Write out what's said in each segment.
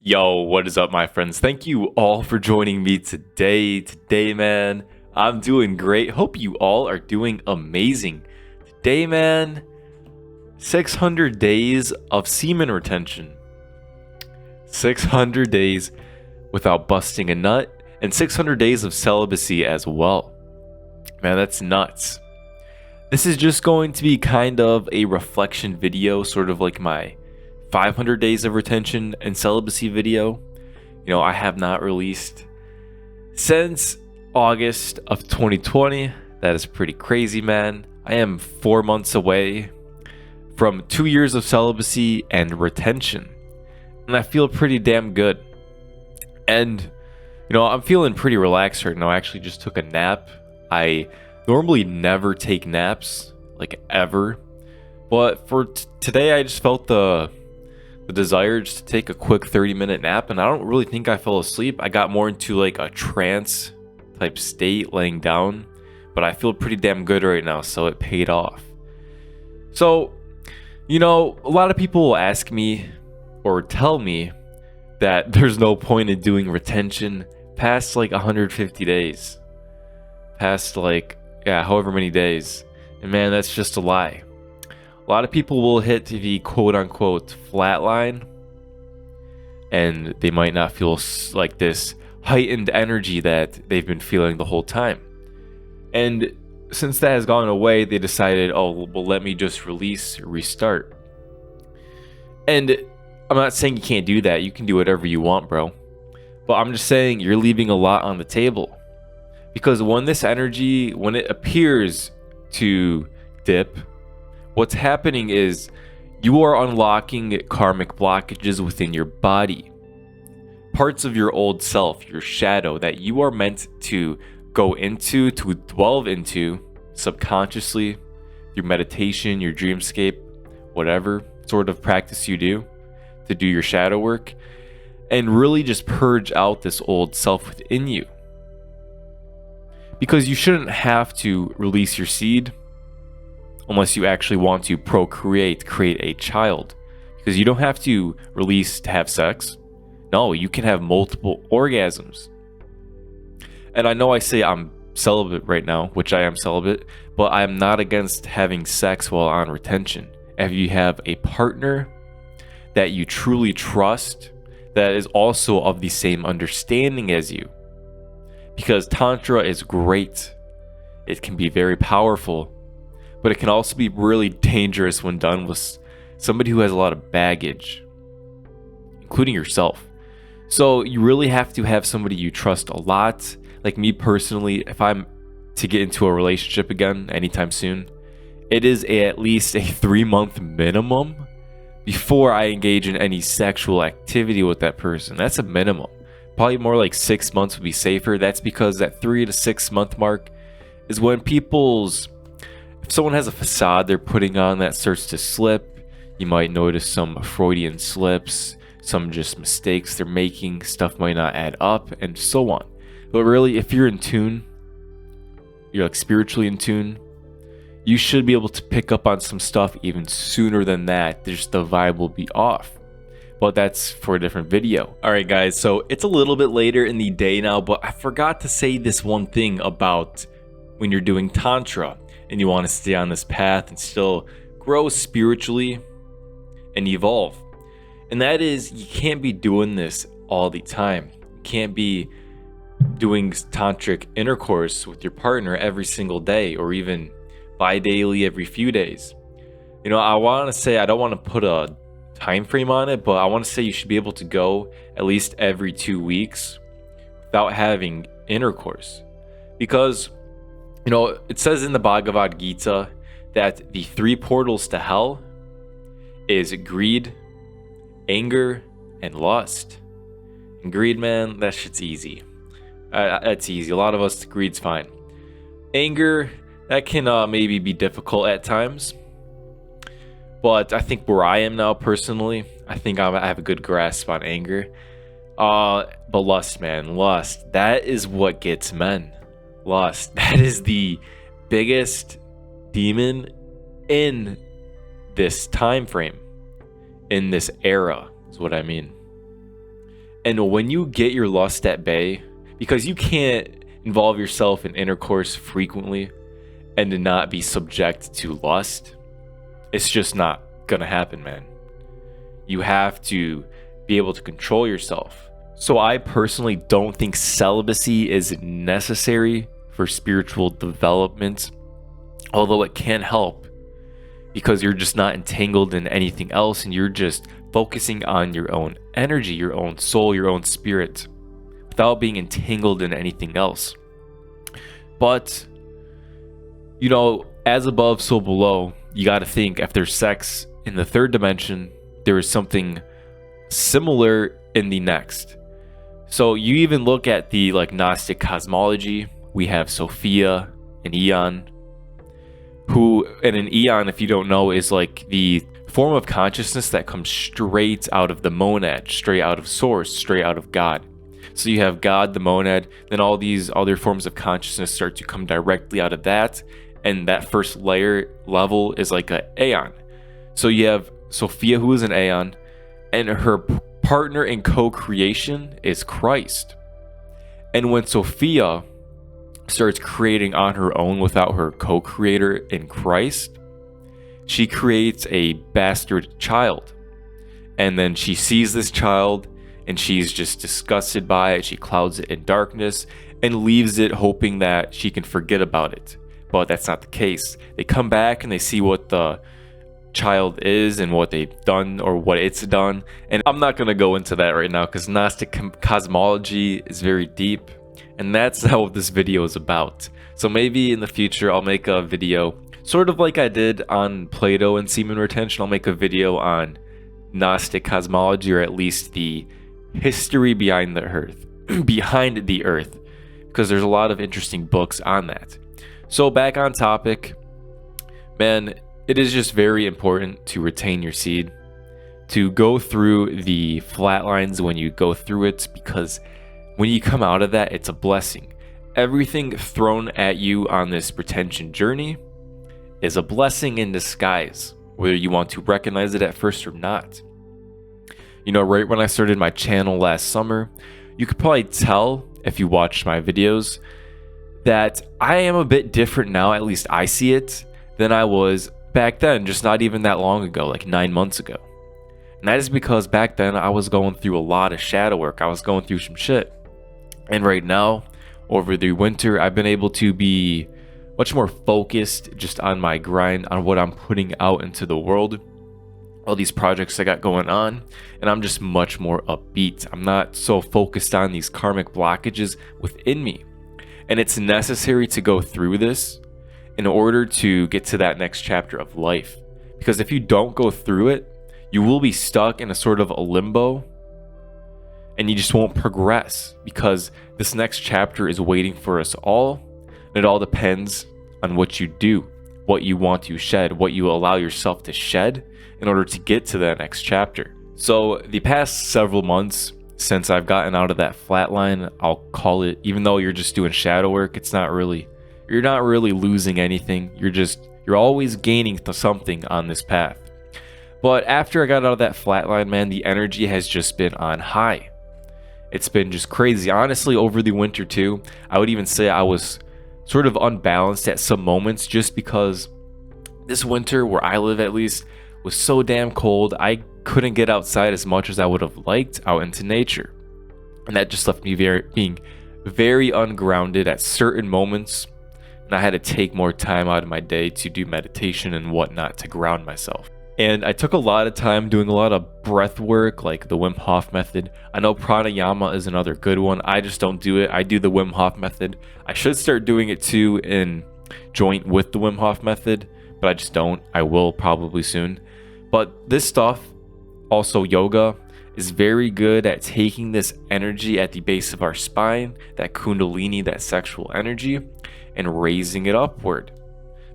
Yo, what is up, my friends? Thank you all for joining me today. Today, man, I'm doing great. Hope you all are doing amazing. Today, man, 600 days of semen retention. 600 days without busting a nut, and 600 days of celibacy as well. Man, that's nuts. This is just going to be kind of a reflection video, sort of like my 500 days of retention and celibacy video. I have not released since August of 2020. That is pretty crazy, man. I am 4 months away from 2 years of celibacy and retention, and I feel pretty damn good. And I'm feeling pretty relaxed right now. I actually just took a nap. I normally never take naps, like ever, but for today I just felt the desire just to take a quick 30-minute nap, and I don't really think I fell asleep. I got more into like a trance type state laying down, but I feel pretty damn good right now, so it paid off. So a lot of people will ask me or tell me that there's no point in doing retention past like 150 days, past however many days, and man, that's just a lie. A lot of people will hit the quote-unquote flat line, and they might not feel like this heightened energy that they've been feeling the whole time. And since that has gone away, they decided, oh, well, let me just restart. And I'm not saying you can't do that. You can do whatever you want, bro. But I'm just saying you're leaving a lot on the table. Because when this energy, when it appears to dip, what's happening is you are unlocking karmic blockages within your body. Parts of your old self, your shadow, that you are meant to go into, to delve into subconsciously through meditation, your dreamscape, whatever sort of practice you do to do your shadow work, and really just purge out this old self within you. Because you shouldn't have to release your seed unless you actually want to create a child. Because you don't have to release to have sex. No, you can have multiple orgasms. And I know I say I'm celibate right now, which I am celibate, but I'm not against having sex while on retention. If you have a partner that you truly trust, that is also of the same understanding as you. Because Tantra is great. It can be very powerful, but it can also be really dangerous when done with somebody who has a lot of baggage, including yourself. So you really have to have somebody you trust a lot. Like me personally, if I'm to get into a relationship again anytime soon, it is at least a 3-month minimum before I engage in any sexual activity with that person. That's a minimum. Probably more like 6 months would be safer. That's because that 3 to 6 month mark is when if someone has a facade they're putting on that starts to slip. You might notice some Freudian slips, some just mistakes they're making, stuff might not add up, and so on. But really, if you're in tune, you're like spiritually in tune, you should be able to pick up on some stuff even sooner than that. Just the vibe will be off. But that's for a different video. Alright guys, so it's a little bit later in the day now, but I forgot to say this one thing about when you're doing Tantra and you want to stay on this path and still grow spiritually and evolve. And that is, you can't be doing this all the time. You can't be doing tantric intercourse with your partner every single day, or even bi-daily every few days. I want to say, I don't want to put a time frame on it, but I want to say you should be able to go at least every 2 weeks without having intercourse. Because it says in the Bhagavad Gita that the 3 portals to hell is greed, anger, and lust. And greed, man, that shit's easy. That's easy. A lot of us, greed's fine. Anger, that can maybe be difficult at times. But I think where I am now personally, I think I have a good grasp on anger. But lust, man, lust, that is what gets men. Lust, that is the biggest demon in this time frame, in this era, is what I mean. And when you get your lust at bay, because you can't involve yourself in intercourse frequently and to not be subject to lust, it's just not gonna happen, man. You have to be able to control yourself. So I personally don't think celibacy is necessary for spiritual development, although it can help because you're just not entangled in anything else and you're just focusing on your own energy, your own soul, your own spirit, without being entangled in anything else. But, you know, as above, so below, you got to think if there's sex in the third dimension, there is something similar in the next. So you even look at the Gnostic cosmology. We have Sophia and Eon, who, and an Eon, if you don't know, is like the form of consciousness that comes straight out of the monad, straight out of source, straight out of God. So you have God, the monad, then all these other forms of consciousness start to come directly out of that, and that first level is like a Aeon. So you have Sophia, who is an Aeon, and her partner in co-creation is Christ. And when Sophia starts creating on her own without her co-creator in Christ, she creates a bastard child. And then she sees this child and she's just disgusted by it. She clouds it in darkness and leaves it hoping that she can forget about it. But that's not the case. They come back and they see what the child is and what they've done or what it's done. And I'm not going to go into that right now because Gnostic cosmology is very deep. And that's not what this video is about. So maybe in the future I'll make a video sort of like I did on Plato and semen retention. I'll make a video on Gnostic cosmology, or at least the history behind the earth, because there's a lot of interesting books on that. So back on topic, man, it is just very important to retain your seed, to go through the flat lines when you go through it, because when you come out of that, it's a blessing. Everything thrown at you on this retention journey is a blessing in disguise, whether you want to recognize it at first or not. You know, right when I started my channel last summer, you could probably tell if you watched my videos that I am a bit different now, at least I see it, than I was back then, just not even that long ago, like 9 months ago. And that is because back then I was going through a lot of shadow work. I was going through some shit. And right now, over the winter, I've been able to be much more focused just on my grind, on what I'm putting out into the world, all these projects I got going on, and I'm just much more upbeat. I'm not so focused on these karmic blockages within me. And it's necessary to go through this in order to get to that next chapter of life. Because if you don't go through it, you will be stuck in a sort of a limbo and you just won't progress, because this next chapter is waiting for us all. And it all depends on what you do, what you want to shed, what you allow yourself to shed in order to get to that next chapter. So the past several months since I've gotten out of that flatline, I'll call it, even though you're just doing shadow work, you're not really losing anything. You're always gaining something on this path. But after I got out of that flatline, man, the energy has just been on high. It's been just crazy. Honestly, over the winter too, I would even say I was sort of unbalanced at some moments, just because this winter, where I live at least, was so damn cold. I couldn't get outside as much as I would have liked out into nature. And that just left me being very ungrounded at certain moments. And I had to take more time out of my day to do meditation and whatnot to ground myself. And I took a lot of time doing a lot of breath work, like the Wim Hof method. I know pranayama is another good one. I just don't do it. I do the Wim Hof method. I should start doing it too in joint with the Wim Hof method, but I just don't. I will probably soon. But this stuff, also yoga, is very good at taking this energy at the base of our spine, that kundalini, that sexual energy, and raising it upward.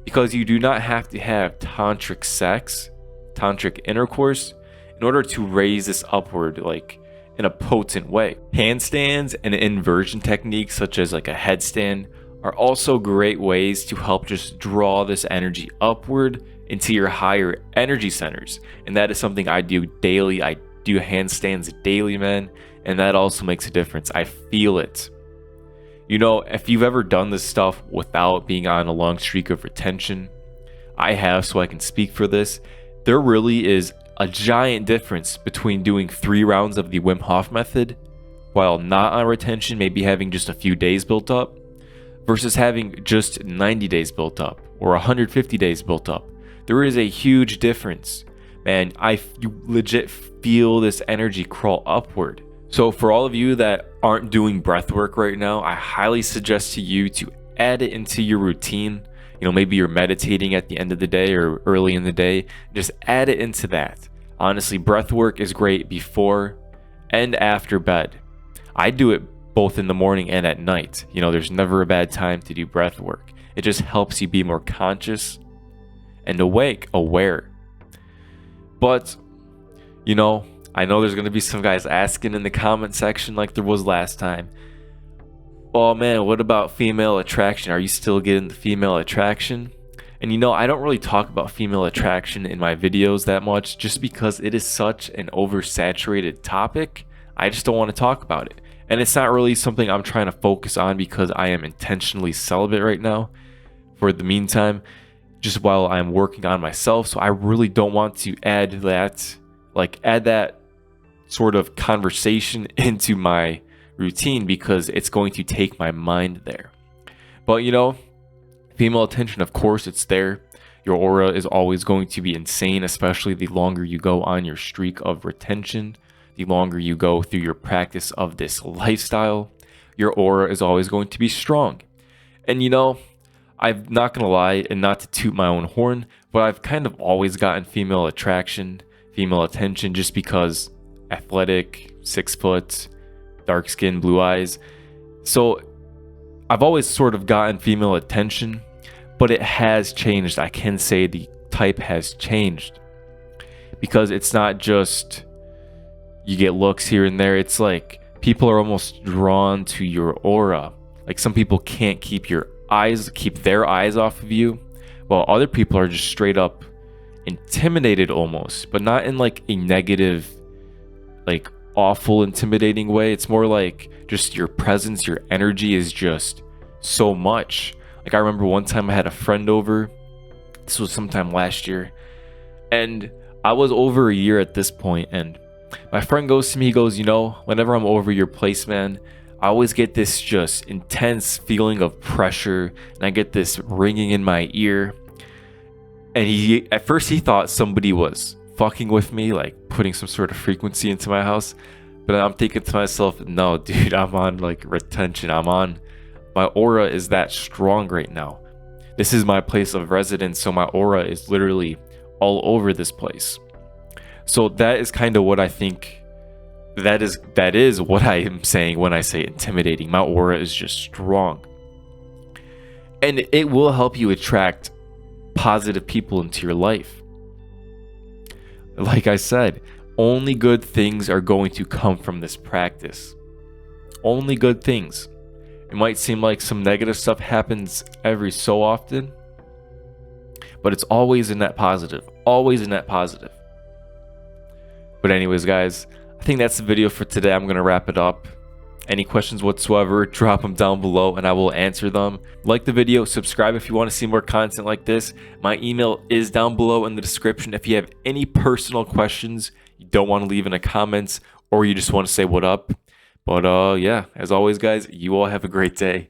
Because you do not have to have tantric sex, tantric intercourse, in order to raise this upward, like in a potent way. Handstands and inversion techniques, such as like a headstand, are also great ways to help just draw this energy upward into your higher energy centers. And that is something I do daily. I do handstands daily, man. and that also makes a difference. I feel it. You know, if you've ever done this stuff without being on a long streak of retention, I have, so I can speak for this. There really is a giant difference between doing 3 rounds of the Wim Hof method while not on retention, maybe having just a few days built up, versus having just 90 days built up or 150 days built up. There is a huge difference. Man, you legit feel this energy crawl upward. So for all of you that aren't doing breath work right now, I highly suggest to you to add it into your routine. You know, maybe you're meditating at the end of the day or early in the day. Just add it into that. Honestly, breath work is great before and after bed. I do it both in the morning and at night. You know, there's never a bad time to do breath work. It just helps you be more conscious and aware. But, you know, I know there's going to be some guys asking in the comment section like there was last time. Oh man, what about female attraction? Are you still getting the female attraction? And you know, I don't really talk about female attraction in my videos that much just because it is such an oversaturated topic. I just don't want to talk about it. And it's not really something I'm trying to focus on because I am intentionally celibate right now for the meantime, just while I'm working on myself. So I really don't want to add that sort of conversation into my routine because it's going to take my mind there. But you know, female attention, of course, it's there. Your aura is always going to be insane, especially the longer you go on your streak of retention, the longer you go through your practice of this lifestyle. Your aura is always going to be strong. And you know, I'm not gonna lie, and not to toot my own horn, but I've kind of always gotten female attraction, female attention, just because athletic, 6 foot, dark skin, blue eyes. So I've always sort of gotten female attention, but it has changed. I can say the type has changed because it's not just you get looks here and there. It's like people are almost drawn to your aura. Like some people can't keep their eyes off of you, while other people are just straight up intimidated almost, but not in like a negative, like awful intimidating way. It's more like just your presence, your energy is just so much. Like I remember one time I had a friend over. This was sometime last year, and I was over a year at this point, and my friend goes to me, he goes, you know, whenever I'm over your place, man, I always get this just intense feeling of pressure, and I get this ringing in my ear. And at first he thought somebody was fucking with me, like putting some sort of frequency into my house. But I'm thinking to myself, no, dude, I'm on like retention. My aura is that strong right now. This is my place of residence, so my aura is literally all over this place. So that is kind of what I think. That is what I am saying when I say intimidating. My aura is just strong. And it will help you attract positive people into your life. Like I said, only good things are going to come from this practice. Only good things. It might seem like some negative stuff happens every so often, but it's always a net positive. Always a net positive. But anyways, guys, I think that's the video for today. I'm going to wrap it up. Any questions whatsoever, drop them down below and I will answer them. Like the video, subscribe if you want to see more content like this. My email is down below in the description. If you have any personal questions you don't want to leave in the comments, or you just want to say what up. But yeah, as always, guys, you all have a great day.